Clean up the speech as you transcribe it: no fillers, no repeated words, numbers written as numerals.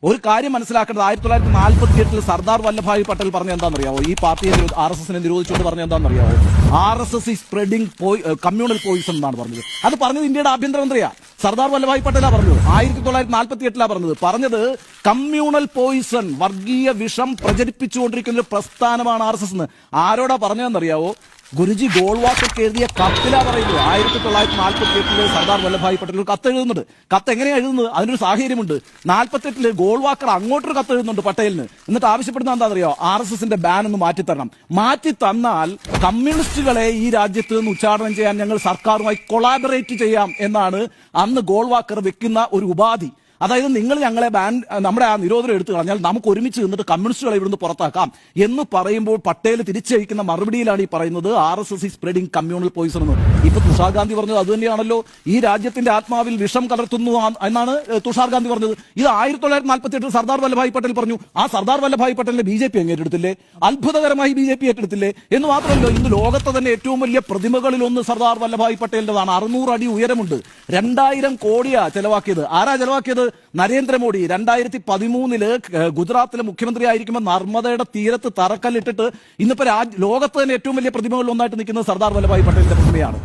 ഒരു കാര്യം മനസ്സിലാക്കേണ്ടത് 1948 സർദാർ വല്ലഭായ് പട്ടേൽ പറഞ്ഞ എന്താണെന്നറിയാവോ? ഈ പാർട്ടിയെ RSS നിരോധിച്ചുകൊണ്ട് പറഞ്ഞ എന്താണെന്നറിയാവോ? RSS is spreading communal poison എന്നാണ് പറഞ്ഞത്. അത് പറഞ്ഞത് ഇന്ത്യയുടെ ആഭ്യന്തരമന്ത്രിയാ സർദാർ വല്ലഭായ് പട്ടേലാ പറഞ്ഞത്. 1948 പറഞ്ഞത് കമ്മ്യൂണൽ പോയിസൺ, വർഗീയ വിഷം പ്രചരിപ്പിച്ചുകൊണ്ടിരിക്കുന്ന ഒരു പ്രസ്ഥാനമാണ് RSS എന്ന്. ആരോടാ പറഞ്ഞതെന്നറിയാവോ? ഗുരുജി ഗോൾവാക്കർക്ക് എഴുതിയ കത്തിലാ പറയുന്നത്. 1948 സർദാർ വല്ലഭായ് പട്ടേൽ ഒരു കത്ത് എഴുതുന്നുണ്ട്. കത്ത് എങ്ങനെയാണ് എഴുതുന്നത്? അതിനൊരു സാഹചര്യമുണ്ട്. 48 ഗോൾവാക്കർ അങ്ങോട്ടൊരു കത്ത് എഴുതുന്നുണ്ട് പട്ടേലിന്. എന്നിട്ട് ആവശ്യപ്പെടുന്നത് എന്താണെന്നറിയോ? RSSന്റെ ബാൻ ഒന്ന് മാറ്റിത്തരണം. മാറ്റി തന്നാൽ കമ്മ്യൂണിസ്റ്റുകളെ ഈ രാജ്യത്ത് നിന്ന് ഉച്ചാടനം ചെയ്യാൻ ഞങ്ങൾ സർക്കാരുമായി കൊളാബറേറ്റ് ചെയ്യാം എന്നാണ് അന്ന് ഗോൾവാക്കർ വെക്കുന്ന ഒരു ഉപാധി. അതായത് നിങ്ങൾ ഞങ്ങളെ നമ്മുടെ ആ നിരോധനം എടുത്തു കളഞ്ഞാൽ നമുക്ക് ഒരുമിച്ച് നിന്നിട്ട് കമ്മ്യൂണിസ്റ്റുകളെ ഇവിടുന്ന് പുറത്താക്കാം എന്ന് പറയുമ്പോൾ പട്ടേൽ തിരിച്ചയക്കുന്ന മറുപടിയിലാണ് ഈ പറയുന്നത് RSS is spreading communal poison എന്ന്. ഇപ്പൊ തുഷാർ ഗാന്ധി പറഞ്ഞത് അത് തന്നെയാണല്ലോ. ഈ രാജ്യത്തിന്റെ ആത്മാവിൽ വിഷം കലർത്തുന്നു എന്നാണ് തുഷാർ ഗാന്ധി പറഞ്ഞത്. ഇത് 1948 സർദാർ വല്ലഭായ് പട്ടേൽ പറഞ്ഞു. ആ സർദാർ വല്ലഭായ് പട്ടേലിനെ BJP ഏറ്റെടുത്തില്ലേ? അത്ഭുതകരമായി BJP ഏറ്റെടുത്തില്ലേ? എന്ന് മാത്രമല്ലോ, ഇന്ന് ലോകത്തെ തന്നെ ഏറ്റവും വലിയ പ്രതിമകളിൽ ഒന്ന് സർദാർ വല്ലഭായ് പട്ടേലിന്റെതാണ്. 600 അടി ഉയരമുണ്ട്. 2000 കോടിയാ ചെലവാക്കിയത്. ആരാ ചെലവാക്കിയത്? നരേന്ദ്രമോദി. 2013 ഗുജറാത്തിലെ മുഖ്യമന്ത്രി ആയിരിക്കുമ്പോൾ നർമ്മദയുടെ തീരത്ത് തറക്കല്ലിട്ടിട്ട് ഇന്നിപ്പോ ലോകത്ത് തന്നെ ഏറ്റവും വലിയ പ്രതിമകളിൽ ഒന്നായിട്ട് നിൽക്കുന്നത് സർദാർ വല്ലഭായ് പട്ടേലിന്റെ പ്രതിമയാണ്.